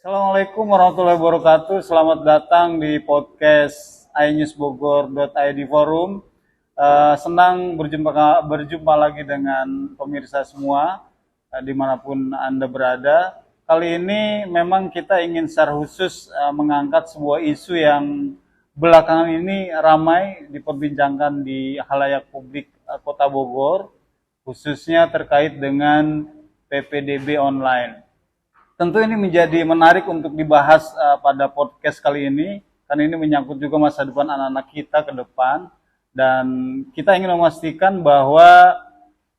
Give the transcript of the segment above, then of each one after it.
Assalamualaikum warahmatullahi wabarakatuh. Selamat datang di podcast iNewsBogor.id Forum. Senang berjumpa lagi dengan pemirsa semua dimanapun Anda berada. Kali ini memang kita ingin secara khusus mengangkat sebuah isu yang belakangan ini ramai diperbincangkan di halayak publik Kota Bogor, khususnya terkait dengan PPDB online. Tentu ini menjadi menarik untuk dibahas pada podcast kali ini, karena ini menyangkut juga masa depan anak-anak kita ke depan, dan kita ingin memastikan bahwa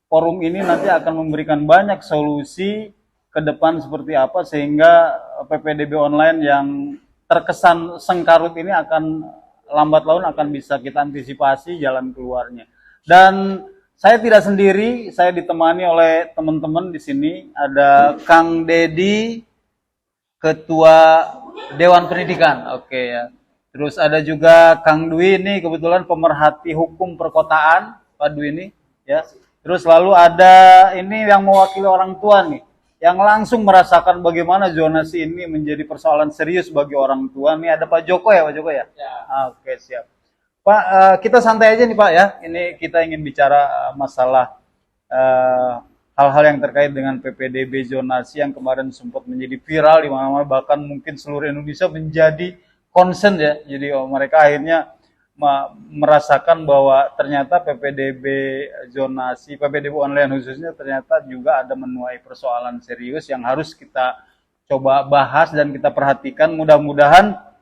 forum ini nanti akan memberikan banyak solusi ke depan seperti apa, sehingga PPDB online yang terkesan sengkarut ini akan lambat laun akan bisa kita antisipasi jalan keluarnya. Dan saya tidak sendiri, saya ditemani oleh teman-teman di sini. Ada Kang Dedi, Ketua Dewan Pendidikan. Oke ya. Terus ada juga Kang Dwi ini kebetulan pemerhati hukum perkotaan, Pak Dwi ini ya. Terus lalu ada ini yang mewakili orang tua nih, yang langsung merasakan bagaimana zonasi ini menjadi persoalan serius bagi orang tua. Nih ada Pak Joko ya, Pak Joko ya? Ya. Oke, siap. Pak, kita santai aja nih Pak ya. Ini kita ingin bicara masalah hal-hal yang terkait dengan PPDB zonasi yang kemarin sempat menjadi viral di mana-mana, bahkan mungkin seluruh Indonesia menjadi concern ya. Jadi mereka akhirnya merasakan bahwa ternyata PPDB zonasi, PPDB online khususnya ternyata juga ada menuai persoalan serius yang harus kita coba bahas dan kita perhatikan. Mudah-mudahan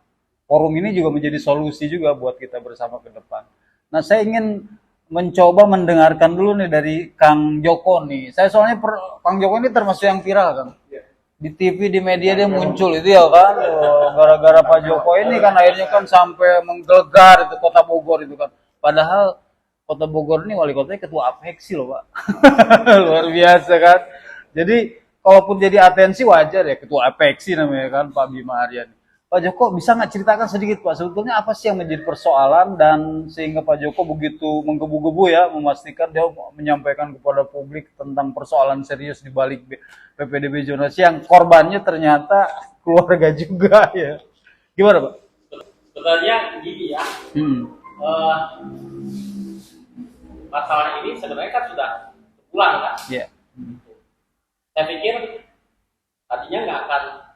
forum ini juga menjadi solusi juga buat kita bersama ke depan. Nah, saya ingin mencoba mendengarkan dulu nih dari Kang Joko nih. Saya soalnya Kang Joko ini termasuk yang viral kan. Di TV, di media dia muncul itu ya kan. Gara-gara Pak Joko ini kan akhirnya kan sampai menggelegar itu Kota Bogor itu kan. Padahal Kota Bogor ini wali kotanya ketua APEKSI loh Pak. Luar biasa kan. Jadi kalaupun jadi atensi wajar ya, ketua APEKSI namanya kan Pak Bima Aryani. Pak Joko bisa nggak ceritakan sedikit Pak, sebetulnya apa sih yang menjadi persoalan dan sehingga Pak Joko begitu menggebu-gebu ya memastikan dia menyampaikan kepada publik tentang persoalan serius di balik PPDB zonasi yang korbannya ternyata keluarga juga ya. Gimana Pak? Sebenarnya gini ya, masalah ini sebenarnya kan sudah pulang kan. Yeah. Saya pikir tadinya nggak akan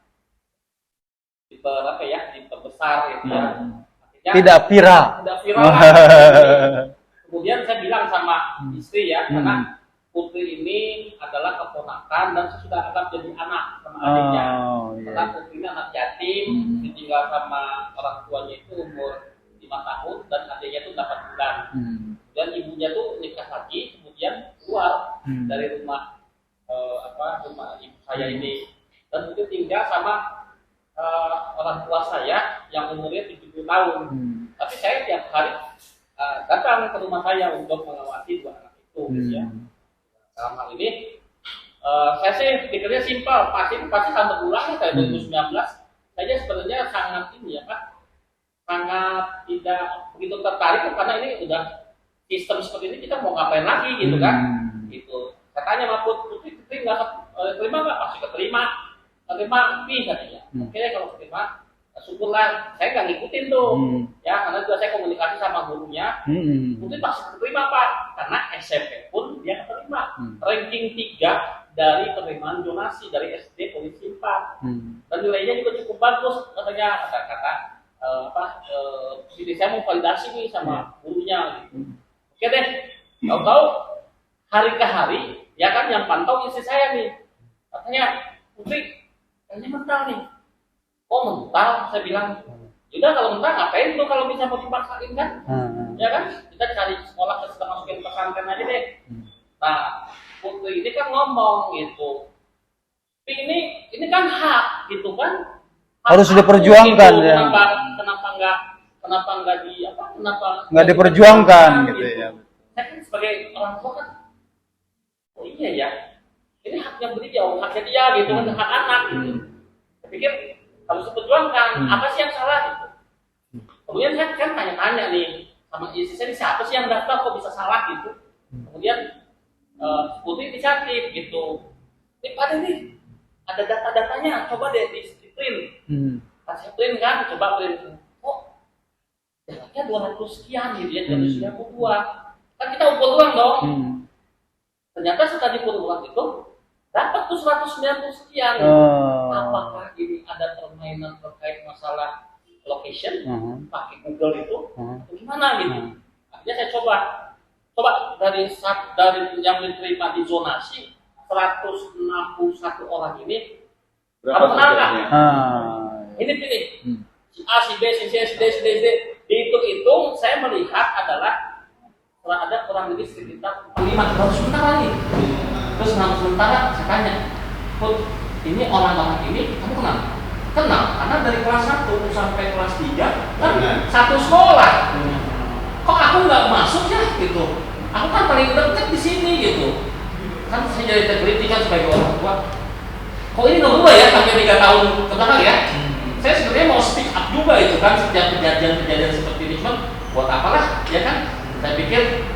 diperbesar gitu ya. Artinya, tidak viral. Tidak viral. Kemudian saya bilang sama istri ya, karena Putri ini adalah keponakan dan sudah akan jadi anak sama adiknya. Karena Putri ini anak yatim, ditinggal sama orang tuanya itu umur 5 tahun dan adiknya itu 8 bulan. Dan ibunya tuh nikah lagi, kemudian keluar dari rumah rumah ibu saya ini, dan itu tinggal sama orang tua saya yang umurnya 70 tahun. Tapi saya tiap hari datang ke rumah saya untuk mengawasi 2 anak itu gitu ya. Dalam hal ini saya sih pikirnya simpel, pasti sampai pulang saya 2019 saja sebenarnya sangat ini ya Pak, sangat tidak begitu tertarik karena ini udah sistem seperti ini, kita mau ngapain lagi gitu kan. Gitu. Katanya sama Putri nggak terima nggak? Pasti keterima. Terima lebih katanya. Oke, kalau terima, syukurlah. Saya nggak ngikutin tuh, ya karena juga saya komunikasi sama gurunya. Mungkin pasti terima Pak, karena SMP pun dia terima. Ranking 3 dari penerimaan zonasi dari SD Polisi 4. Dan nilainya juga cukup bagus katanya. Kata-kata jadi saya mau validasi nih sama gurunya. Gitu. Oke deh. Tahu-tahu hari ke hari, ya kan yang pantau istri saya nih. Katanya, Putri, kayaknya mental nih. Oh mental, saya bilang. Yaudah kalau mental ngapain tuh kalau bisa mau dipaksain kan? Ya kan? Kita cari sekolah kita masukin pesantren aja deh. Nah, Putri ini kan ngomong gitu. Tapi ini kan hak gitu kan? Harus diperjuangkan gitu. ya. Kenapa nggak diperjuangkan gitu ya. Saya kan sebagai orang tua kan, oh iya ya. Ini haknya beliau, haknya dia gitu kan, hak anak gitu. Saya pikir harus diperjuangkan, apa sih yang salah gitu. Kemudian saya kan tanya-tanya nih sama istri saya, siapa sih yang daftar kok bisa salah gitu. Kemudian Putri dicatat gitu. Ada nih, ada data-datanya, coba deh di print Pas saya print kan, coba print, oh jaraknya 200 sekian gitu ya, 292. Kan kita ukur ulang dong. Ternyata setelah diukur ulang itu dapat tuh 190 sekian. Apakah ini ada permainan terkait masalah location, pakai Google itu, atau gimana gitu? Akhirnya saya coba dari yang diterima di zonasi 161 orang ini, kamu kenal nggak? Ini pilih si A, si B, si C, si D, si D, si D. Dihitung-hitung, saya melihat adalah ada kurang lebih sekitar 5 tahun sementara nih. Terus sementara saya tanya, Put, ini orang-orang ini kamu kenal? Kenal, karena dari kelas 1 sampai kelas 3 kan satu sekolah. Kok aku nggak masuk ya gitu? Aku kan paling dekat di sini gitu. Kan saya jadi terkritik kan sebagai orang tua. Kok ini nggak berubah ya sampai 3 tahun ke belakang ya? Saya sebenarnya mau speak up juga itu kan setiap kejadian-kejadian seperti ini, cuman buat apalah ya kan? Saya pikir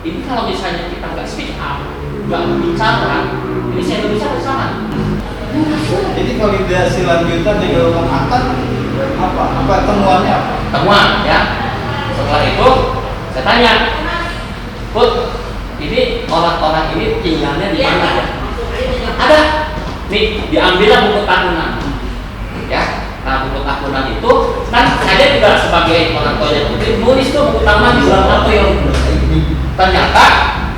ini kalau misalnya kita nggak speak up, nggak bicara, ini saya Indonesia bersama. Jadi validasi lanjutan yang dilakukan akan apa temuannya apa? Temuan ya. Setelah itu saya tanya, Put, ini orang-orang ini tinggalnya di mana ya? Ada. Nih, diambillah buku tahunan. Ya. Nah, buku tahunan itu kan saya juga sebagai orang tua yang putri nulis tuh buku tahunan di bulan April. Ternyata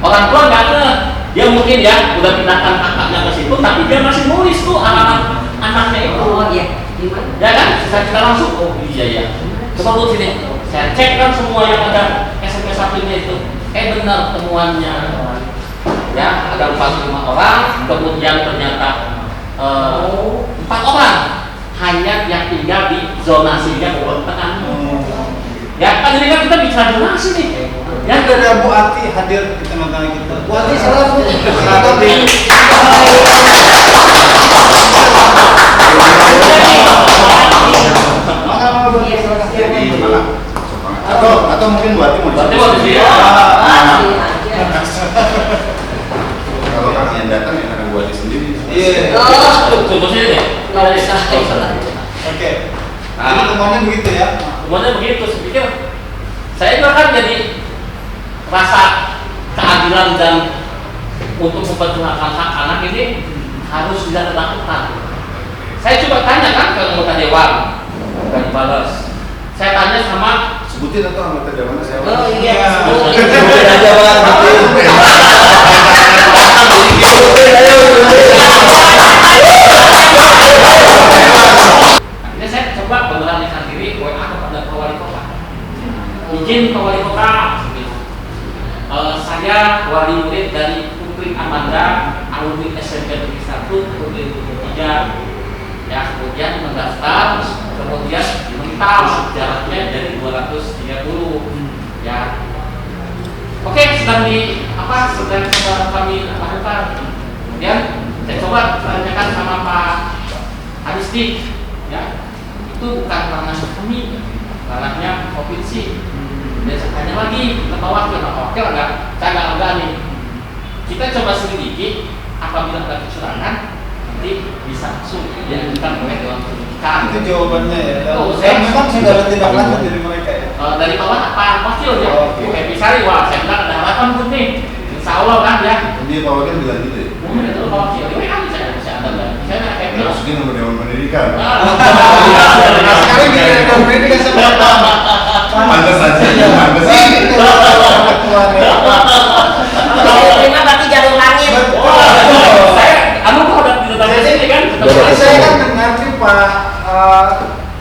orang tua nggak ngeh. Dia mungkin ya udah pindahkan kakaknya ke situ, tapi dia masih nulis tuh alamat anaknya itu. Oh iya, gimana? Ya kan, kita langsung, oh iya ya. Coba lu sini, saya cek kan semua yang ada SMP 1-nya itu. Benar temuannya. Ya, ada 45 orang, kemudian ternyata 4 orang hanya yang tinggal di zonasinya Bogor Tengah. Ya, kan ini kan kita bicara zonasi nih. Yang ada Bu Ati hadir di tengah-tengah kita. Bu Ati salam. Atau mungkin Bu Ati mau diskusi. Kalau kami yang datang yang akan Bu Ati sendiri. Iya. Contoh sini deh. Oke. Jadi temuannya begitu ya. Temuannya begitu. Saya pikir saya juga kan jadi rasa keadilan dan untuk memperjuangkan hak anak ini harus bisa dilakukan. Saya coba tanya kan ke anggota dewan, bukan dibalas. Saya tanya sama Sebutin atau anggota dewan saya. Oh iya. Sebutin aja Bang. Akhirnya saya coba memberanikan diri WA kepada Pak Wali Kota. Izin Pak Wali Kota, saya wali murid dari Putri Amanda, alumni SMP Negeri 1 2023. Ya, kemudian mendaftar, kemudian dimental jaraknya dari 230. Ya. Oke, sedang kami lakukan. Kemudian saya coba tanyakan sama Pak Adisti, ya, itu bukan ranah kami, ranahnya provinsi. Dan saya tanya lagi ke Pak Wakil enggak? Saya enggak nih. Kita coba selidiki, apabila ada kecurangan, nanti bisa langsung diajukan oleh Dewan Pendidikan. Itu jawabannya ya. Saya memang sudah ada tindak lanjut dari mereka ya. Dari Pak Wakil ya. Oke, Pisari, wah saya bilang ada harapan pun nih. Insya Allah kan ya. Ini Pak Wakil bilang gitu ya. Itu Pak Wakil, ini kan saya ada. Saya happy. Masukin nomor Dewan Pendidikan. Sekarang di Dewan Pendidikan sama Pantes aja, pantes aja. terima berarti jalur langit. Saya kan dengar sih Pak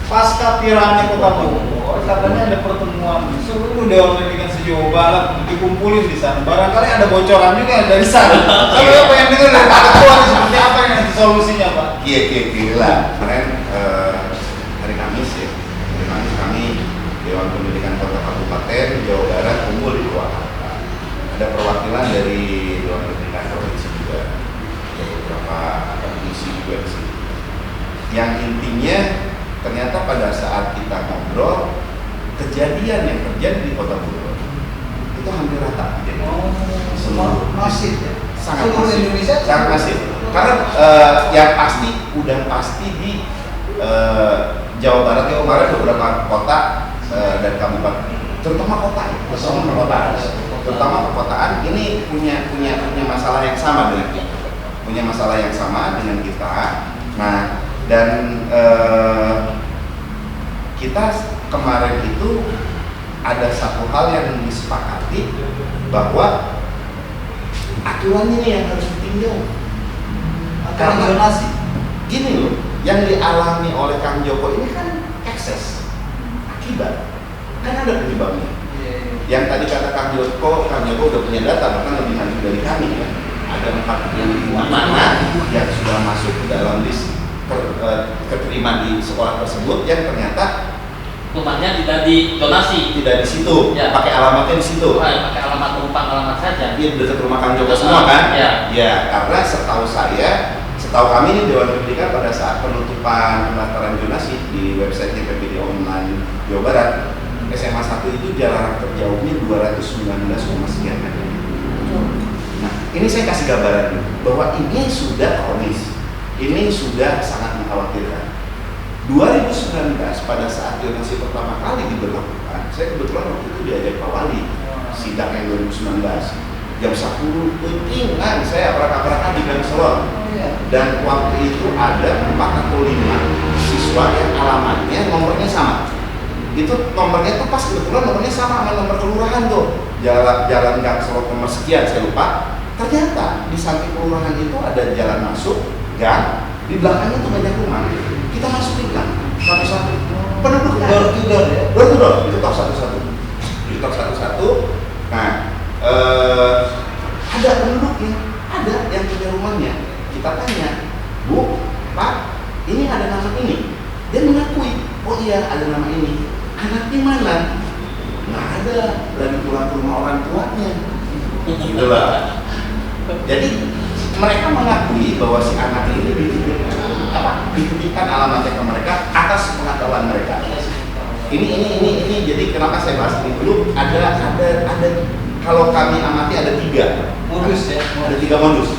pasca Pirani Kota Bogor, katanya ada pertemuan seluruh Dewan Pendidikan se-Jawa Barat dikumpulin di sana. Barangkali ada bocoran juga dari sana. Saya pengen dengar dari Pak Ketua seperti apa yang nanti solusinya Pak. Iya lah. Kemarin hari Kamis ya, kami Dewan Pendidikan Kota Kabupaten Jawa Barat kumpul di Purwakarta. Ada perwakilan dari Dewan Pendidikan Provinsi juga, ada beberapa akademisi juga di sini. Yang intinya ternyata pada saat kita ngobrol, kejadian yang terjadi di Kota Bogor itu hampir rata. Jadi seluruh masif ya. sangat Seluruh masif. Indonesia Sangat masif. Karena yang pasti udah pasti di Jawa Barat beberapa kota dan kabupaten, terutama kota, terutama perkotaan ini punya masalah yang sama dengan kita, Nah, dan kita kemarin itu ada satu hal yang disepakati bahwa aturan ini yang harus ditinjau. Karena donasi, gini loh, yang dialami oleh Kang Joko ini kan ekses, akibat, kan ada penyebabnya. Yang tadi kata Kang Joko udah punya data, bahkan lebih maju dari kami kan. Ada 45 anak yang sudah masuk ke dalam list keterima di sekolah tersebut yang ternyata rumahnya tidak didonasi, tidak di situ, ya. Pakai alamatnya di situ. Pakai alamat penumpang alamat saja. Iya, dekat rumah Kang Joko semua kan? Ya. Ya, karena setahu kami ini Dewan Pendidikan pada saat penutupan pendaftaran donasi di website PPD Online Jawa Barat, SMA 1 itu jarak terjauhnya 219, sekian. Nah, ini saya kasih gambaran bahwa ini sudah kronis, ini sudah sangat mengkhawatirkan. 2019 pada saat donasi pertama kali diberlakukan, saya kebetulan waktu itu diajak Pak Wali sidang yang 2019 jam 10 pentingan saya abrak-abrakan di Gang Selon, dan waktu itu ada 4 atau 5 siswa yang alamatnya nomornya sama. Itu nomornya tuh pas kebetulan nomornya sama sama nomor kelurahan tuh, jalan Gang Selon nomor sekian saya lupa. Ternyata di samping kelurahan itu ada jalan masuk gang, di belakangnya tuh banyak rumah. Kita masukin kan satu-satu penduduknya, door to door itu top satu. Nah, ada penduduknya, ada yang punya rumahnya. Kita tanya, Bu, Pak, ini ada nama ini. Dia mengakui, oh iya ada nama ini. Anaknya mana? Nggak ada, lagi pulang ke rumah orang tuanya. Gitu lah. Jadi mereka mengakui bahwa si anak ini dititipkan alamatnya ke mereka atas pengetahuan mereka. Ini jadi kenapa saya bahas ini dulu? Ada kalau kami amati ada 3 modus ya. Ada 3 modus.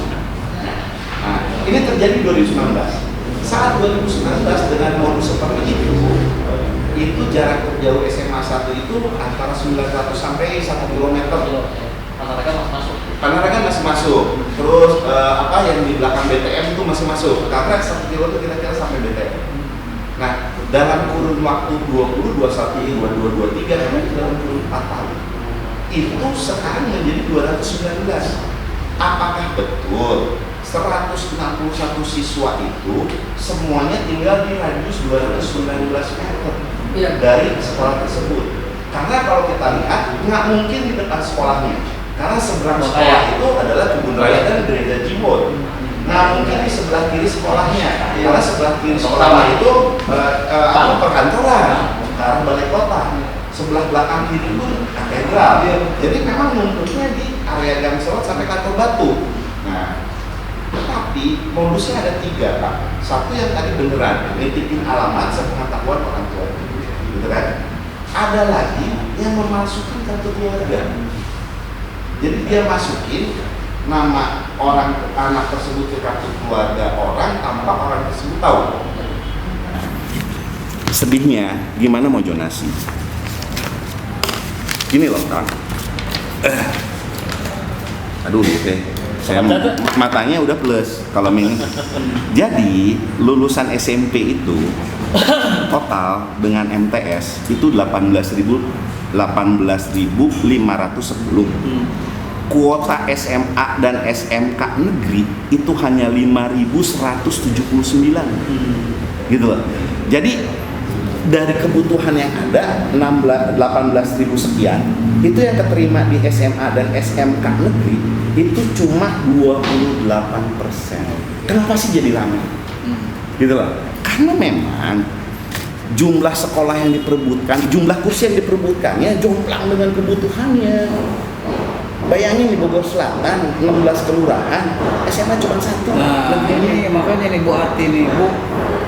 Nah, ini terjadi 2019. Saat 2019 dengan modus seperti itu jarak terjauh SMA 1 itu antara 900 sampai 1 km. Panaragan masih masuk. Terus yang di belakang BTM itu masih masuk. Karena 1 kilo itu kira-kira sampai BTM. Nah, dalam kurun waktu 20, 21, 22, 23, karena dalam kurun 4 tahun itu sekarang menjadi 219. Apakah betul 161 siswa itu semuanya tinggal di radius 219 meter dari sekolah tersebut? Karena kalau kita lihat nggak mungkin di depan sekolahnya, karena seberang sekolah itu adalah Kebun Raya dan Gereja Jimbo. Nah, mungkin di sebelah kiri sekolahnya, karena sebelah kiri sekolah itu perkantoran, karena balai kota. Sebelah belakang kiri itu katedral. Jadi memang numpuknya di area Gang Selon sampai Kantor Batu. Nah, tetapi modusnya ada 3, Pak. Satu yang tadi beneran, nitipin alamat sepengetahuan orang tua, gitu kan? Ada lagi yang memasukkan kartu keluarga. Jadi dia masukin nama orang anak tersebut ke kartu keluarga orang tanpa orang tersebut tahu. Sedihnya, gimana mau donasi? Gini loh, Kang. Aduh, saya matanya udah plus kalau ini. Jadi lulusan SMP itu total dengan MTS itu 18.510. Kuota SMA dan SMK negeri itu hanya 5.179. Gitu loh. Jadi dari kebutuhan yang ada 18.000 sekian, itu yang keterima di SMA dan SMK negeri itu cuma 28%. Kenapa sih jadi ramai? Gitu loh. Karena memang jumlah sekolah yang diperebutkan, jumlah kursi yang diperebutkannya jomplang dengan kebutuhannya. Bayangin di Bogor Selatan 16 kelurahan, SMA cuma 1. Nah, ini makanya nih Bu Ati nih, Bu.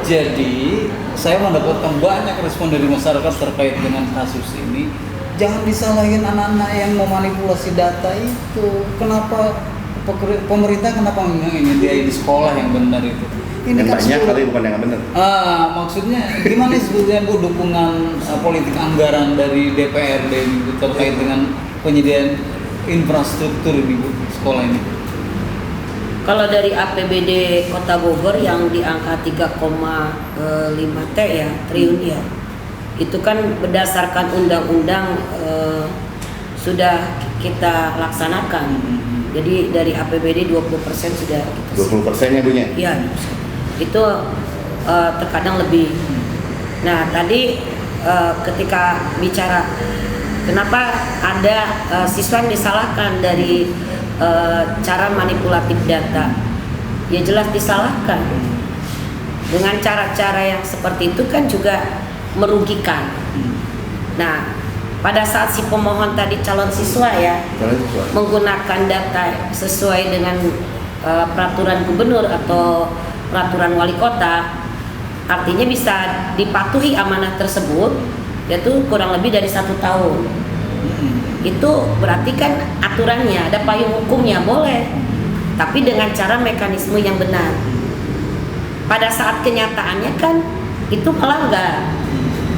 Jadi saya mendapatkan banyak respon dari masyarakat terkait dengan kasus ini. Jangan disalahin anak-anak yang memanipulasi data itu. Kenapa pemerintah kenapa nggak nyediain di sekolah yang benar itu? Ini Yang kan banyak 10 kali bukan yang benar. maksudnya gimana sebetulnya Bu dukungan politik anggaran dari DPRD ini terkait dengan penyediaan infrastruktur di sekolah ini? Kalau dari APBD Kota Bogor yang di angka 3,5 T ya, triliun ya, itu kan berdasarkan undang-undang sudah kita laksanakan. Jadi dari APBD 20% sudah kita 20%-nya punya. Iya, itu terkadang lebih. Nah tadi ketika bicara kenapa ada siswa yang disalahkan dari cara manipulatif data, ya jelas disalahkan. Dengan cara-cara yang seperti itu kan juga merugikan. Nah pada saat si pemohon tadi calon siswa ya menggunakan data sesuai dengan peraturan gubernur atau peraturan wali kota, artinya bisa dipatuhi amanah tersebut, yaitu kurang lebih dari 1 tahun. Itu berarti kan aturannya ada payung hukumnya, boleh, tapi dengan cara mekanisme yang benar. Pada saat kenyataannya kan itu melanggar.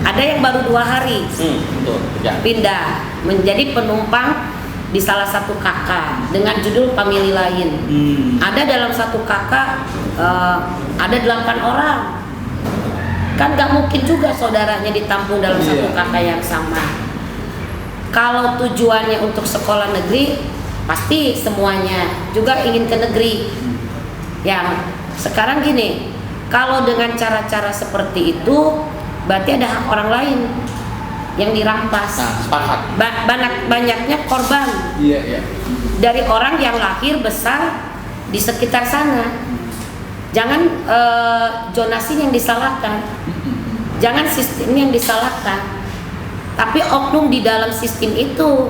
Ada yang baru 2 hari Betul. Ya. pindah menjadi penumpang di salah satu kakak dengan judul family lain. Ada dalam satu kakak ada 8 orang. Kan gak mungkin juga saudaranya ditampung dalam satu kakak yang sama. Kalau tujuannya untuk sekolah negeri, pasti semuanya juga ingin ke negeri. Yang sekarang gini, kalau dengan cara-cara seperti itu, berarti ada hak orang lain yang dirampas. Nah, sepakat. Banyaknya korban dari orang yang lahir besar di sekitar sana. Jangan zonasi yang disalahkan, jangan sistem yang disalahkan, tapi oknum di dalam sistem itu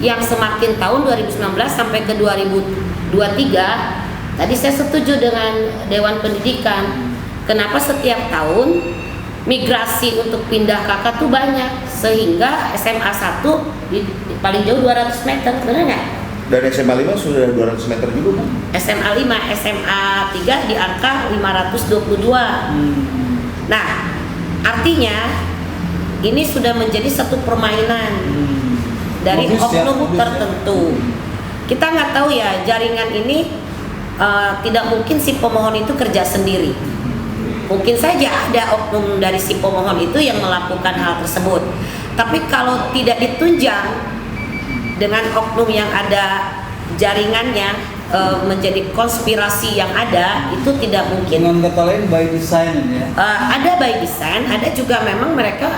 yang semakin tahun 2019 sampai ke 2023. Tadi saya setuju dengan Dewan Pendidikan. Kenapa setiap tahun migrasi untuk pindah kakak tuh banyak, sehingga SMA 1 di paling jauh 200 meter, benar nggak? Dan SMA 5 sudah 200 meter juga, Bang. SMA 5, SMA 3 di angka 522. Nah, artinya ini sudah menjadi satu permainan dari oknum tertentu. Kita nggak tahu ya, jaringan ini tidak mungkin si pemohon itu kerja sendiri. Mungkin saja ada oknum dari si pemohon itu yang melakukan hal tersebut. Tapi kalau tidak ditunjang dengan oknum yang ada jaringannya menjadi konspirasi yang ada, itu tidak mungkin. Dengan kata lain by design ya. Ada by design, ada juga memang mereka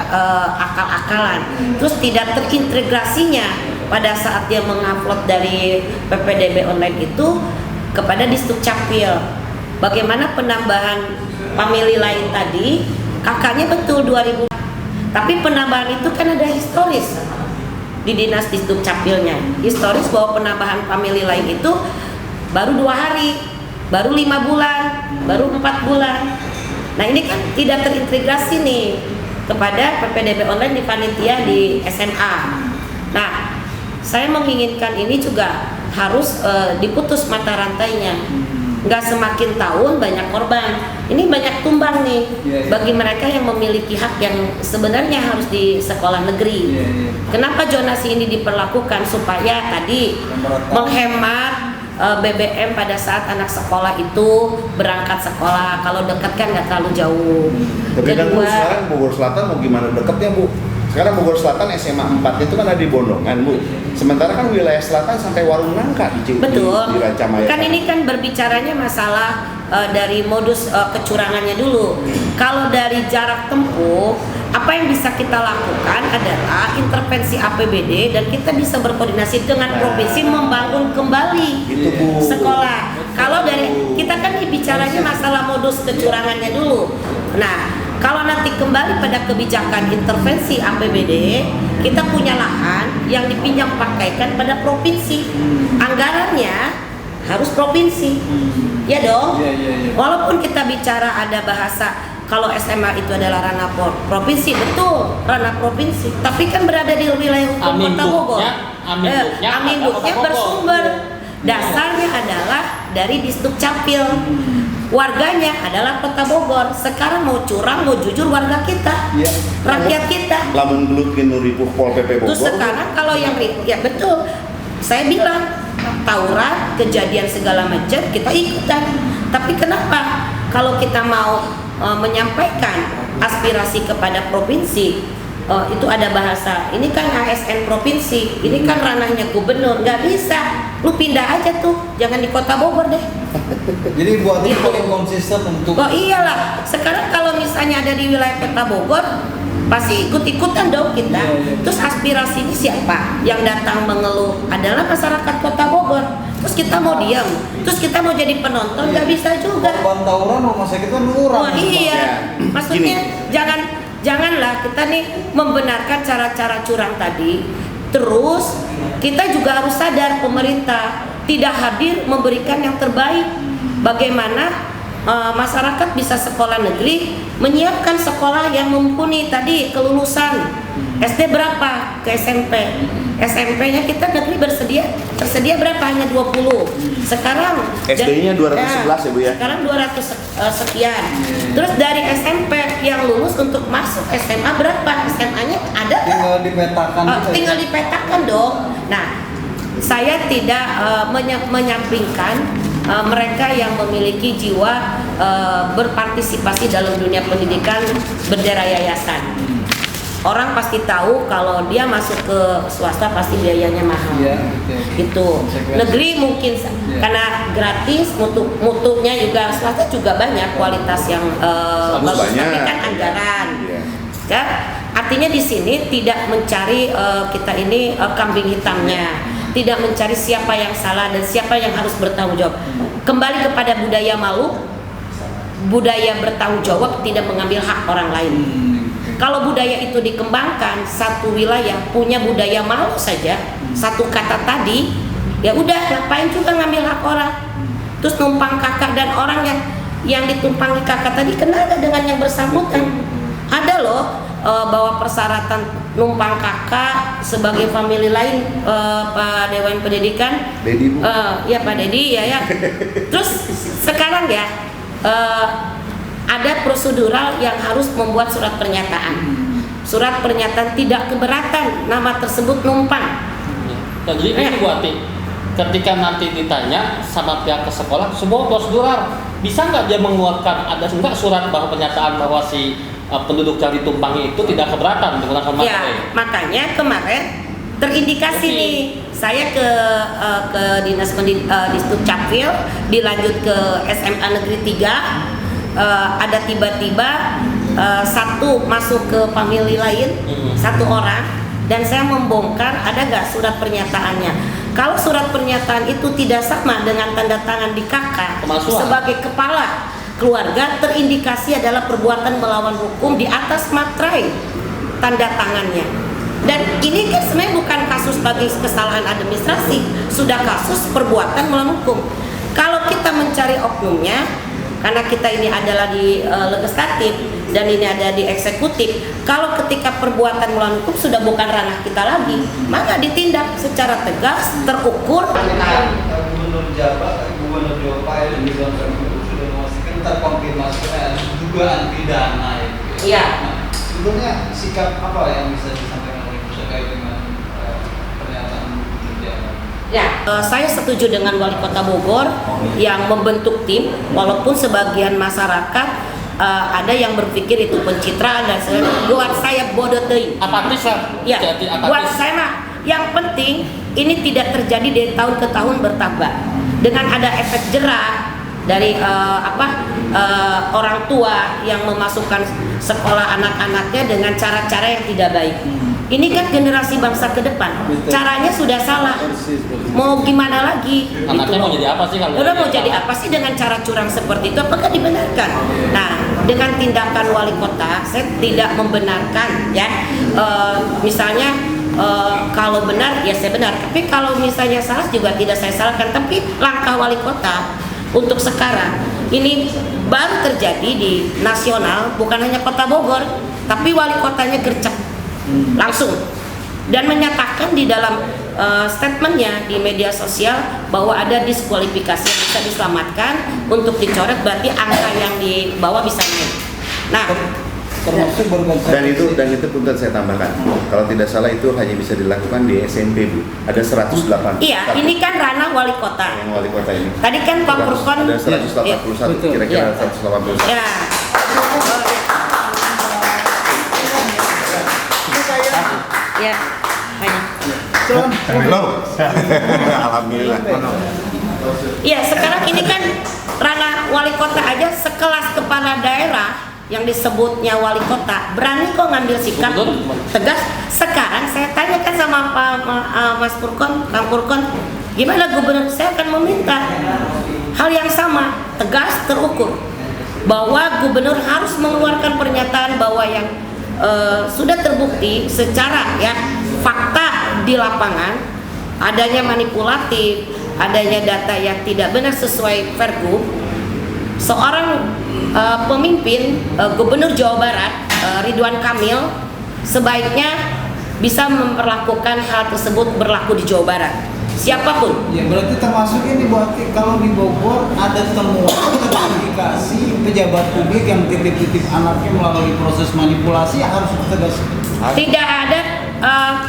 akal-akalan. Terus tidak terintegrasinya pada saat dia mengupload dari PPDB online itu kepada Disduk Capil. Bagaimana penambahan family lain tadi, kakaknya betul 2000, tapi penambahan itu kan ada historis di dinas Disduk Capilnya. Historis bahwa penambahan family lain itu baru 2 hari, baru 5 bulan, baru 4 bulan. Nah ini kan tidak terintegrasi nih kepada PPDB online di panitia di SMA. Nah saya menginginkan ini juga harus diputus mata rantainya. Nggak semakin tahun banyak korban, ini banyak tumbang nih bagi mereka yang memiliki hak yang sebenarnya harus di sekolah negeri. Kenapa zonasi ini diperlakukan? Supaya tadi menghemat BBM pada saat anak sekolah itu berangkat sekolah. Kalau dekat kan nggak terlalu jauh. Tapi kan Bu, sekarang Bogor Selatan mau gimana dekatnya, Bu? Sekarang Bogor Selatan SMA 4 itu kan ada di Bondongan, Bu. Sementara kan wilayah selatan sampai Warung Nangka di Rancamaya. Kan ini kan berbicaranya masalah dari modus kecurangannya dulu. Kalau dari jarak tempuh, apa yang bisa kita lakukan adalah intervensi APBD dan kita bisa berkoordinasi dengan provinsi membangun kembali sekolah. Kalau dari kita kan bicaranya masalah modus kecurangannya dulu. Nah, kalau nanti kembali pada kebijakan intervensi APBD, kita punya lahan yang dipinjam pakaikan pada provinsi. Anggarannya harus provinsi. Ya dong. Walaupun kita bicara ada bahasa kalau SMA itu adalah ranah provinsi, betul, ranah provinsi. Tapi kan berada di wilayah hukum Kota Bogor. Aminduknya bersumber Dasarnya adalah dari Disduk Capil. Warganya adalah Kota Bogor. Sekarang mau curang, mau jujur warga kita, rakyat kita. Lamun gelut kinu ripuh Pol PP Bogor. Terus sekarang kalau yang ya betul, saya bilang tawuran, kejadian segala macam kita ikutan. Tapi kenapa kalau kita mau menyampaikan aspirasi kepada provinsi, itu ada bahasa, ini kan ASN provinsi, ini kan ranahnya gubernur, nggak bisa, lu pindah aja tuh, jangan di Kota Bogor deh. Jadi buat itu Gitu. paling konsisten untuk Oh iyalah, sekarang kalau misalnya ada di wilayah Kota Bogor, pasti ikut-ikutan dong kita. Terus aspirasi ini siapa? Yang datang mengeluh adalah masyarakat Kota Bogor. Terus kita mau diam, terus kita mau jadi penonton, nggak bisa juga. korban tawuran rumah sakit kan Oh murah. iya, maksudnya janganlah kita nih membenarkan cara-cara curang tadi. Terus kita juga harus sadar pemerintah tidak hadir memberikan yang terbaik. Bagaimana masyarakat bisa sekolah negeri, menyiapkan sekolah yang mumpuni tadi kelulusan. SD berapa ke SMP? SMP-nya kita negeri tersedia berapa? Hanya 20. Sekarang SD-nya 211 ya Bu ya? Sekarang 200 sekian. Terus dari SMP yang lulus untuk masuk SMA berapa? SMA-nya ada nggak? Tinggal dipetakan. Tinggal dipetakan dong. Nah, saya tidak menyampingkan mereka yang memiliki jiwa berpartisipasi dalam dunia pendidikan bendera yayasan. Orang pasti tahu kalau dia masuk ke swasta pasti biayanya mahal. Iya, Gitu. Negeri mungkin karena gratis, mutunya juga swasta juga banyak kualitas yang bagus, tapi kan anggaran. Ya, artinya di sini tidak mencari kita ini kambing hitamnya, tidak mencari siapa yang salah dan siapa yang harus bertanggung jawab. Kembali kepada budaya malu, budaya bertanggung jawab, tidak mengambil hak orang lain. Kalau budaya itu dikembangkan, satu wilayah punya budaya malu saja, satu kata tadi, ya udah ngapain juga ngambil hak orang. Terus numpang kakak dan orang yang ditumpangi kakak tadi kenal gak dengan yang bersangkutan? Ada loh bahwa persyaratan numpang kakak sebagai famili lain, Pak Dewan Pendidikan, Dedi Bu. Ya Pak Dedi ya. Terus sekarang ya ada prosedural yang harus membuat surat pernyataan. Surat pernyataan tidak keberatan nama tersebut numpang. Nah, jadi ini Bu Ati, ketika nanti ditanya sama pihak ke sekolah, semua prosedural, bisa nggak dia mengeluarkan ada nggak surat bahwa pernyataan bahwa si penduduk yang ditumpangi itu tidak keberatan menggunakan materi? Ya, makanya kemarin terindikasi nih, saya ke Dinas Disduk Capil, dilanjut ke SMA Negeri 3. Ada tiba-tiba satu masuk ke famili lain, satu orang, dan saya membongkar ada nggak surat pernyataannya. Kalau surat pernyataan itu tidak sama dengan tanda tangan di kakak sebagai kepala keluarga, terindikasi adalah perbuatan melawan hukum di atas materai tanda tangannya. Dan ini kan sebenarnya bukan kasus bagi kesalahan administrasi, sudah kasus perbuatan melawan hukum. Kalau kita mencari oknumnya, karena kita ini adalah di legislatif dan ini ada di eksekutif, kalau ketika perbuatan melawan hukum sudah bukan ranah kita lagi, maka ditindak secara tegas, terukur. Gubernur Jawa Pak Ridwan Kamil sudah memastikan terkonfirmasi ada dugaan pidana ya. Iya. Nah, sebetulnya sikap apa yang bisa disampaikan oleh Ibu terkait dengan pernyataan Gubernur Jawa? Ya, saya setuju dengan Wali Kota Bogor yang membentuk tim, walaupun sebagian masyarakat ada yang berpikir itu pencitraan dan buat saya bodoh teuing. Apatis lah. Ya, Jadi apatis. buat saya mah yang penting ini tidak terjadi dari tahun ke tahun bertambah. Dengan ada efek jerah dari orang tua yang memasukkan sekolah anak-anaknya dengan cara-cara yang tidak baik. Ini kan generasi bangsa ke depan. Betul. Caranya sudah salah. Mau gimana lagi? Anaknya Gitu. mau jadi apa sih kalau Udah mau jadi apa sih dengan cara curang seperti itu? Apakah dibenarkan? Nah, dengan tindakan wali kota, saya tidak membenarkan ya. Misalnya kalau benar ya saya benar. Tapi kalau misalnya salah juga tidak saya salahkan. Tapi langkah wali kota untuk sekarang ini baru terjadi di nasional, bukan hanya Kota Bogor, tapi wali kotanya gercep langsung dan menyatakan di dalam statementnya di media sosial bahwa ada diskualifikasi yang bisa diselamatkan untuk dicoret, berarti angka yang di bawah bisa naik. Nah, termasuk berkonsentrasi. Dan itu punten saya tambahkan. Kalau tidak salah itu hanya bisa dilakukan di SMP, Bu. Ada 108. iya, ini kan ranah wali kota. Yang wali kota ini. Tadi kan Pak Purkon ada 181, betul. kira-kira Iya. 181. ya. Ya, banyak. Halo. Alhamdulillah. Iya, sekarang ini kan ranah wali kota aja, sekelas kepala daerah yang disebutnya wali kota berani kok ngambil sikap tegas. Sekarang saya tanyakan sama Mas Purkon, Kang Purkon, gimana gubernur? Saya akan meminta hal yang sama, tegas, terukur, bahwa gubernur harus mengeluarkan pernyataan bahwa yang sudah terbukti secara ya fakta di lapangan adanya manipulatif, adanya data yang tidak benar sesuai Pergub. Seorang pemimpin Gubernur Jawa Barat Ridwan Kamil sebaiknya bisa memperlakukan hal tersebut berlaku di Jawa Barat, siapapun. Ya berarti termasuk ini berarti kalau di Bogor ada temuan indikasi pejabat publik yang titip-titip anaknya melalui proses manipulasi, harus tegas. Tidak ada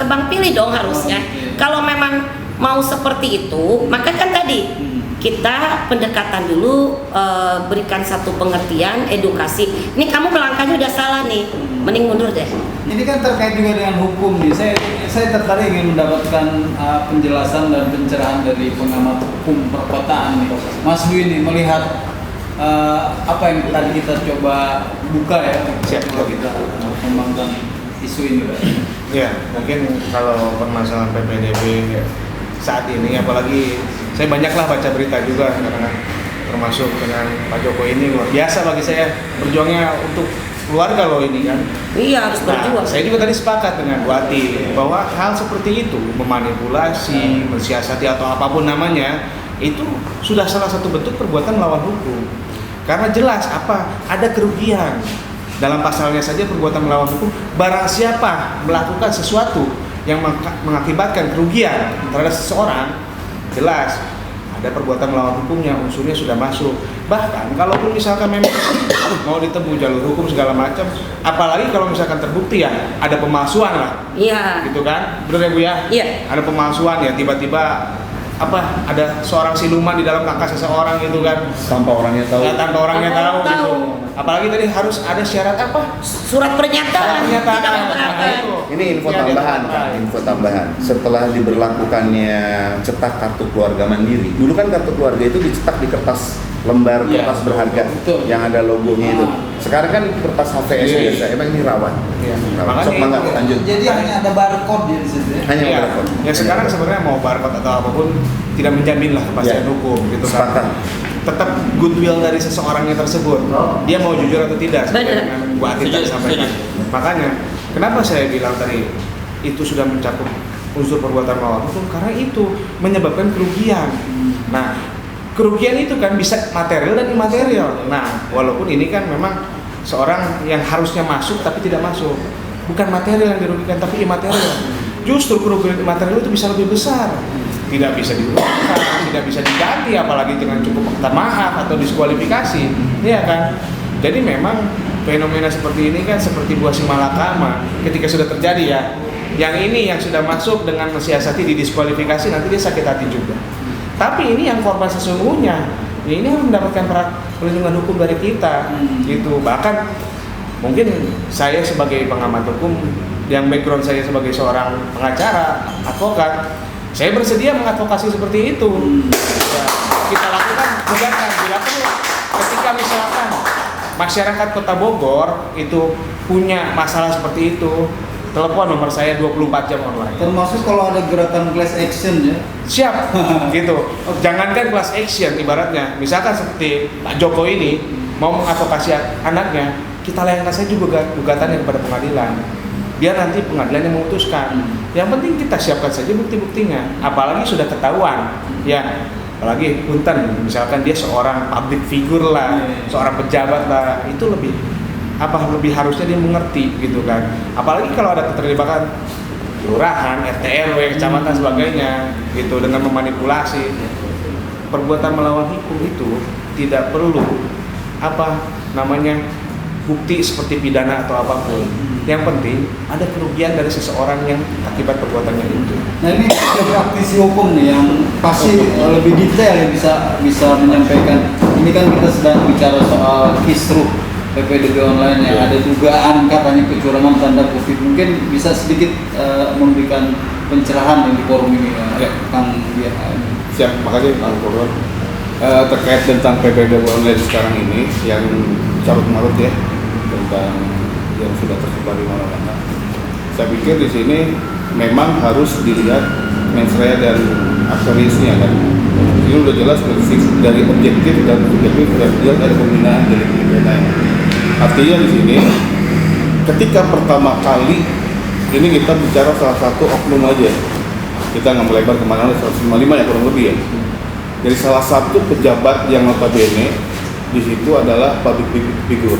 tebang pilih dong harusnya. Kalau memang mau seperti itu, maka kan tadi kita pendekatan dulu, berikan satu pengertian, edukasi. Ini kamu melangkahnya udah salah nih, mending mundur deh. Ini kan terkait juga dengan hukum nih. Saya tertarik ingin mendapatkan penjelasan dan pencerahan dari pengamat hukum perkotaan nih. Mas Dwi ini melihat apa yang tadi kita coba buka ya, kalau kita mengembangkan isu ini, Pak. Ya, mungkin kalau permasalahan PPDB saat ini, apalagi saya banyaklah baca berita juga karena termasuk dengan Pak Jokowi ini luar biasa bagi saya, berjuangnya untuk keluarga loh ini kan. Iya, harus berjuang. Saya juga tadi sepakat dengan Bu Ati bahwa hal seperti itu, memanipulasi, mensiasati atau apapun namanya, itu sudah salah satu bentuk perbuatan melawan hukum. Karena jelas ada kerugian. Dalam pasalnya saja perbuatan melawan hukum, barang siapa melakukan sesuatu yang mengakibatkan kerugian terhadap seseorang, jelas ada perbuatan melawan hukumnya, unsurnya sudah masuk. Bahkan kalaupun misalkan memang mau ditempuh jalur hukum segala macam, apalagi kalau misalkan terbukti ya ada pemalsuan lah, Iya. gitu kan, benar ya Bu ya? Iya. Ada pemalsuan ya, tiba-tiba ada seorang siluman di dalam kakak seseorang gitu kan, Tanpa orangnya tahu. ya, tanpa orangnya Tanpa tahu orang gitu. tahu. Apalagi tadi harus ada syarat Surat pernyataan, tidak membenarkan. Ini info Ya, tambahan, dia- Kak. Info tambahan. Setelah diberlakukannya cetak kartu keluarga mandiri, dulu kan kartu keluarga itu dicetak di kertas lembar Iya, kertas berharga betul. yang ada logonya itu. Sekarang kan kertas HVS Iya. biasa. Emang ini rawan. Iya. Rawan. Makanya Sok mangga, itu- lanjut. Jadi hanya ada barcode di situ ya. Hanya Iya. barcode. Ya sekarang sebenarnya mau barcode atau apapun tidak menjamin lah kepastian Ya. hukum gitu Sepakat. kan. Tetap goodwill dari seseorangnya tersebut. Dia mau jujur atau tidak. Benar. seperti yang Bu Ati tadi sampaikan. Makanya kenapa saya bilang tadi itu sudah mencakup unsur perbuatan melawan hukum, karena itu menyebabkan kerugian. Nah, kerugian itu kan bisa material dan imaterial. Nah, walaupun ini kan memang seorang yang harusnya masuk tapi tidak masuk. Bukan material yang dirugikan tapi imaterial. Justru kerugian imaterial itu bisa lebih besar. Tidak bisa diuangkan, tidak bisa diganti, apalagi dengan cukup minta maaf atau diskualifikasi. Iya kan? Jadi memang fenomena seperti ini kan seperti buah si malakama. Ketika sudah terjadi ya, yang ini yang sudah masuk dengan mensiasati didiskualifikasi, nanti dia sakit hati juga. Tapi ini yang korban sesungguhnya, ya ini harus mendapatkan perlindungan hukum dari kita, gitu. Bahkan mungkin saya sebagai pengamat hukum, yang background saya sebagai seorang pengacara, advokat, saya bersedia mengadvokasi seperti itu. Ya, kita lakukan gugatan bila perlu. Ketika misalkan masyarakat Kota Bogor itu punya masalah seperti itu, telepon nomor saya 24 jam online. Termasuk kalau ada gerakan class action ya. Siap, gitu. Jangankan class action, ibaratnya, misalkan seperti Pak Jokowi ini mau mengadvokasi anaknya, kita layangkan saja juga gugatannya kepada pengadilan. Biar nanti pengadilan yang memutuskan. Yang penting kita siapkan saja bukti-buktinya. Apalagi sudah ketahuan, ya. Apalagi punten, misalkan dia seorang public figure lah, seorang pejabat lah, itu lebih harusnya dia mengerti gitu kan. Apalagi kalau ada keterlibatan kelurahan, RT RW, kecamatan sebagainya gitu dengan memanipulasi. Perbuatan melawan hukum itu tidak perlu bukti seperti pidana atau apapun. Yang penting ada kerugian dari seseorang yang akibat perbuatannya itu. Nah ini praktisi hukum nih yang pasti lebih detail yang bisa menyampaikan. Ini kan kita sedang bicara soal kisruh PPDB online yang ada dugaan katanya kecurangan tanda kutip. Mungkin bisa sedikit memberikan pencerahan di forum ini ya. Kang Bian. Siap, makasih Kang Purwon. Terkait tentang PPDB online sekarang ini yang carut marut ya tentang yang sudah tersebar di mana-mana. Saya pikir di sini memang harus dilihat mens rea dan aktualisnya kan. Ini udah jelas dari objektif dan subjektif dan jelas ada pembinaan delik pidana. Artinya di sini ketika pertama kali ini kita bicara salah satu oknum aja, kita nggak melebar kemana-mana, 155 ya kurang lebih ya. Jadi salah satu pejabat yang notabene di situ adalah public figure.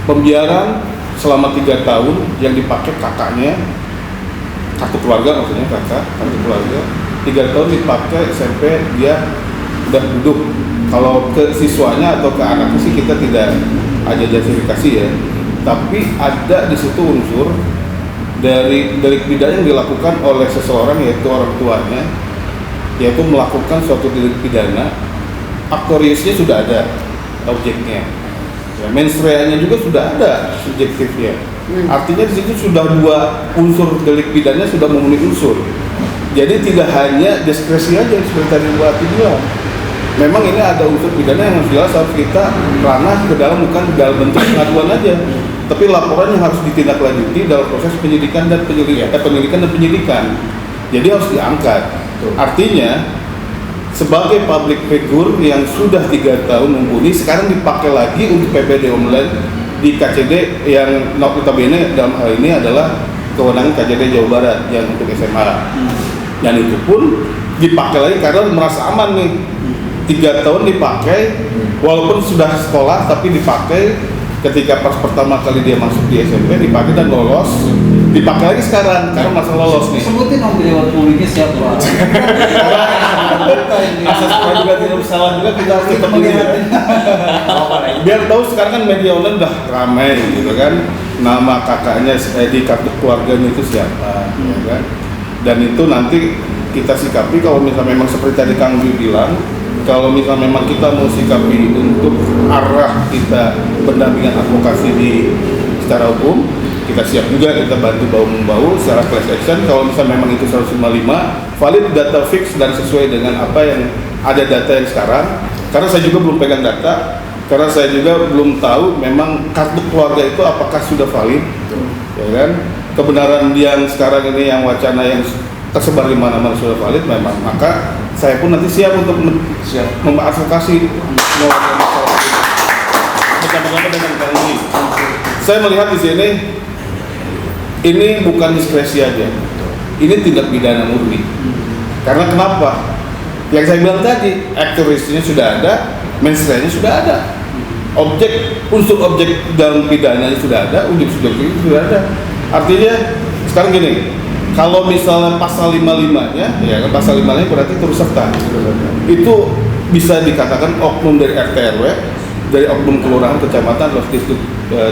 Pembiaran selama 3 tahun yang dipakai kakaknya, kartu keluarga maksudnya kartu keluarga, 3 tahun dipakai SMP dia udah duduk. Kalau ke siswanya atau ke anaknya sih kita tidak ada justifikasi ya, tapi ada di situ unsur dari delik pidana yang dilakukan oleh seseorang yaitu orang tuanya, yaitu melakukan suatu delik pidana. Aktoriusnya sudah ada objeknya. Ya, mens rea-nya juga sudah ada subjektifnya. Artinya di situ sudah 2 unsur delik pidana sudah memenuhi unsur. Jadi tidak hanya diskresi aja seperti tadi Bu Ati bilang. Memang ini ada unsur pidana yang jelas harus kita ranah ke dalam, bukan dalam bentuk pengaduan aja, tapi laporan yang harus ditindaklanjuti dalam proses penyidikan dan penyidikan. Jadi harus diangkat. Artinya sebagai public figure yang sudah 3 tahun mumpuni sekarang dipakai lagi untuk PPD online di KCD yang notabene dalam hal ini adalah kewenangan KCD Jawa Barat yang untuk SMA. Dan itu pun dipakai lagi karena merasa aman nih. 3 tahun dipakai walaupun sudah sekolah tapi dipakai ketika pas pertama kali dia masuk di SMP dipakai dan lolos, dipakai lagi sekarang karena masa lolos nih. Sebutin dong pejabat publiknya siapa? Asas juga tidak salah juga kita harus tetap melihat. Biar tahu sekarang kan media online udah ramai gitu kan, nama kakaknya di kartu keluarganya itu siapa, ya kan? Dan itu nanti kita sikapi kalau misalnya memang seperti tadi Kang Bi bilang, kalau misalnya memang kita mau sikapi untuk arah kita pendampingan advokasi di secara hukum, kita siap juga, kita bantu bahu-membahu secara class action. Kalau misalnya memang itu 155 valid data fix dan sesuai dengan apa yang ada data yang sekarang, karena saya juga belum pegang data, karena saya juga belum tahu memang kartu keluarga itu apakah sudah valid, ya kan? Kebenaran yang sekarang ini yang wacana yang tersebar di mana-mana sudah valid memang, maka saya pun nanti siap untuk mengadvokasi bersama-sama dengan Kang Uli. Saya melihat di sini ini bukan diskresi aja, ini tindak pidana murni. Karena kenapa? Yang saya bilang tadi, aktorisnya sudah ada, mens rea-nya sudah ada, unsur objek dalam pidana sudah ada, unsur subjektif sudah ada. Artinya sekarang gini, kalau misalnya pasal 55-nya, ya kan pasal 55-nya berarti turut serta. Itu bisa dikatakan oknum dari RT RW, dari oknum kelurahan, kecamatan, logistik,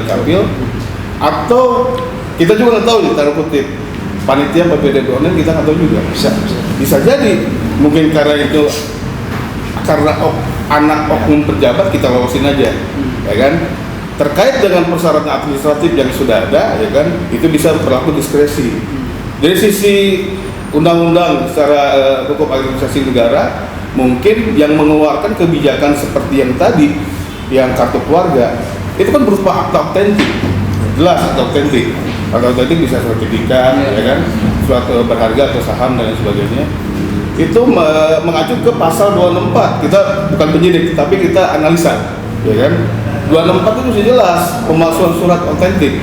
capil, atau kita juga nggak tahu nih, tanda kutip, panitia PPDB online kita nggak tahu juga. Bisa jadi, mungkin karena itu anak oknum pejabat kita lolosin aja, ya kan? Terkait dengan persyaratan administratif yang sudah ada, ya kan, itu bisa berlaku diskresi. Dari sisi undang-undang secara hukum administrasi negara, mungkin yang mengeluarkan kebijakan seperti yang tadi, yang kartu keluarga, itu kan berupa akta otentik, jelas akta otentik. Akta otentik bisa sertifikat, ya kan, suatu berharga atau saham dan lain sebagainya. Itu mengacu ke pasal 264. Kita bukan penyidik, tapi kita analisa, ya kan. 264 itu sudah jelas pemalsuan surat otentik.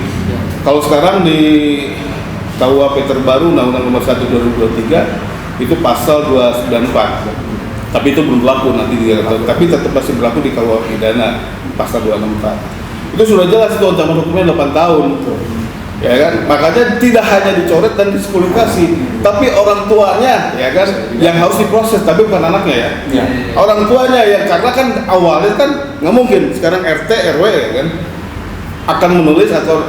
Kalau sekarang di KUHP terbaru Undang-Undang Nomor 1 2023 itu pasal 294. Tapi itu belum berlaku nanti di tapi tetap masih berlaku di KUHP pidana pasal 264. Itu sudah jelas itu ancaman hukumnya 8 tahun. ya kan? Makanya tidak hanya dicoret dan diskualifikasi, tapi orang tuanya, ya kan, yang harus diproses, tapi bukan anaknya ya. Iya. Orang tuanya yang karena kan awalnya kan nggak mungkin sekarang RT RW ya kan akan menulis atau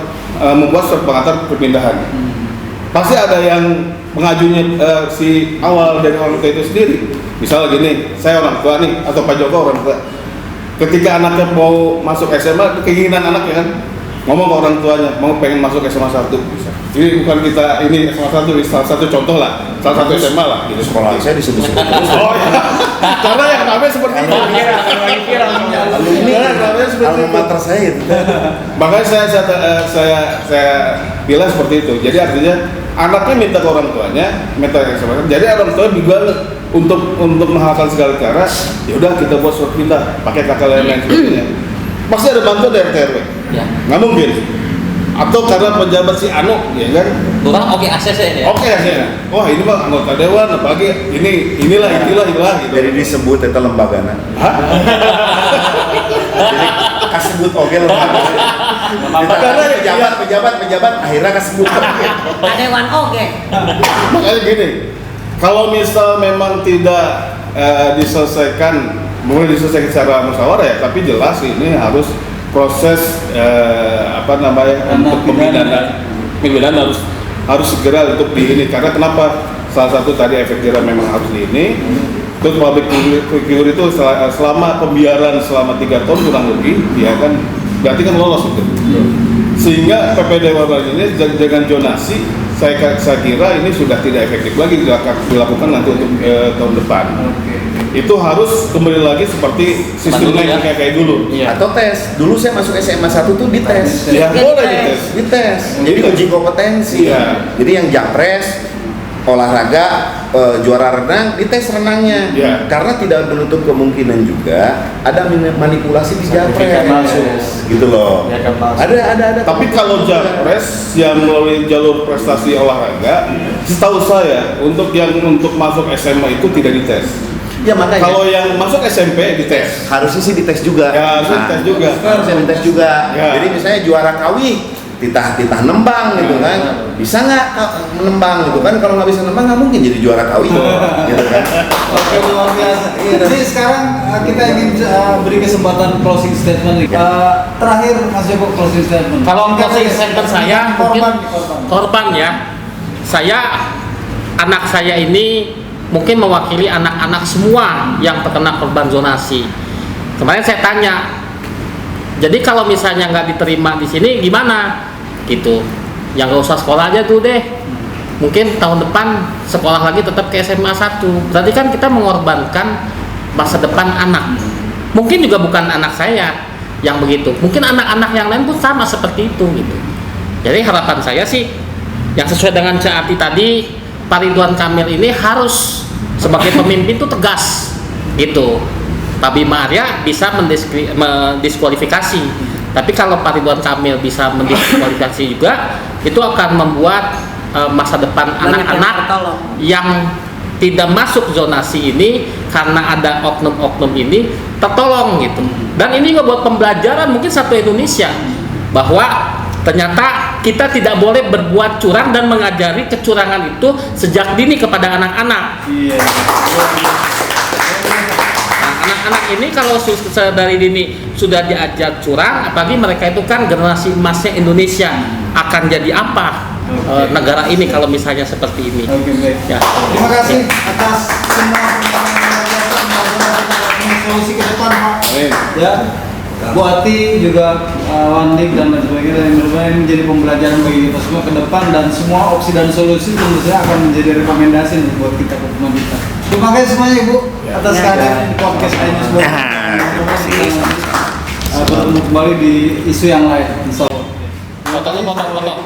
membuat surat pengantar perpindahan. Pasti ada yang pengajunya si awal dari orang tua itu sendiri. Misalnya gini, saya orang tua nih atau Pak Joko orang tua. Ketika anaknya mau masuk SMA, keinginan anaknya kan ngomong ke orang tuanya mau pengen masuk SMA 1 bisa. Jadi bukan kita ini SMA 1 salah satu contoh lah, salah satu SMA lah gitu. Sekolah saya disebut-sebut terus. Oh ya. Karena yang namanya seperti itu. Ini namanya seperti Alma itu. mater saya itu. Makanya saya bilang seperti itu. Jadi artinya anaknya minta ke orang tuanya, minta ke SMA. Jadi orang tua juga untuk menghalalkan segala cara, ya udah kita buat surat pindah, pakai kakak lain sebagainya. Pasti ada bantuan dari RT/RW. Ya. Nggak mungkin. Atau karena pejabat si Anu, ya kan? Orang oke akses ya. Oke akhirnya. Wah ini mah anggota dewan, apalagi inilah gitu. Jadi disebut itu lembagana. Hah? Jadi kasebut oke lembaga. Karena pejabat akhirnya kasebut. Ada one oke. Makanya gini, kalau misal memang tidak diselesaikan, boleh diselesaikan secara musyawarah ya, tapi jelas ini harus proses untuk pembinaan harus segera untuk di ini. Karena kenapa? Salah satu tadi efek jerah memang harus di ini. Terus public figure itu selama pembiaran selama 3 tahun kurang lebih, ya kan, berarti kan lolos itu. Sehingga PPD Wabah ini dengan zonasi, saya kira ini sudah tidak efektif lagi dilakukan nanti untuk tahun depan. Itu harus kembali lagi seperti sistem yang kayak dulu. Atau tes. Dulu saya masuk SMA 1 tuh dites. Ya, boleh dites. Dites. Jadi uji kompetensi. Iya. Jadi yang japres, olahraga, juara renang, dites renangnya. Iya. Karena tidak menutup kemungkinan juga ada manipulasi di japres. Gitu loh. Ada. Tapi kalau Japres yang melalui jalur prestasi olahraga, setahu saya untuk masuk SMA itu tidak dites. Ya makanya. Kalau yang masuk SMP dites. Harusnya sih dites juga. Ya, harusnya dites juga. Harusnya dites juga. Ya. Jadi misalnya juara kawi, titah nembang gitu kan. Bisa nggak menembang gitu kan? Kalau nggak bisa nembang nggak mungkin jadi juara kawi gitu kan. Oke, luar biasa. Jadi sekarang kita ingin beri kesempatan closing statement nih. Terakhir Mas Joko, closing statement. Kalau closing statement saya mungkin korban ya. Anak saya ini mungkin mewakili anak-anak semua yang terkena korban zonasi. Kemarin saya tanya, jadi kalau misalnya nggak diterima di sini gimana? Gitu. Yang nggak usah sekolah aja tuh deh. Mungkin tahun depan sekolah lagi tetap ke SMA 1. Berarti kan kita mengorbankan masa depan anak. Mungkin juga bukan anak saya yang begitu. Mungkin anak-anak yang lain pun sama seperti itu gitu. Jadi harapan saya sih yang sesuai dengan CAT tadi, Pak Ridwan Kamil ini harus sebagai pemimpin itu tegas gitu. Pak Bima Arya bisa mendiskualifikasi, tapi kalau Pak Ridwan Kamil bisa mendiskualifikasi juga, itu akan membuat masa depan anak-anak yang tidak masuk zonasi ini karena ada oknum-oknum ini tertolong gitu. Dan ini juga buat pembelajaran mungkin satu Indonesia bahwa ternyata kita tidak boleh berbuat curang dan mengajari kecurangan itu sejak dini kepada anak-anak. Nah, anak-anak ini kalau dari dini sudah diajar curang, apalagi mereka itu kan generasi emasnya Indonesia, akan jadi apa negara ini kalau misalnya seperti ini. Ya. Terima kasih atas semua solusi ke depan, Pak. Ya. Bu Ati juga Wandik dan lain sebagainya yang menjadi pembelajaran bagi kita semua ke depan, dan semua opsi dan solusi tentu saja akan menjadi rekomendasi buat kita ke kita. Terima kasih semuanya Ibu atas kehadiran di podcast iNews. Bertemu kembali di isu yang lain. Insyaallah. Waalaikumsalam.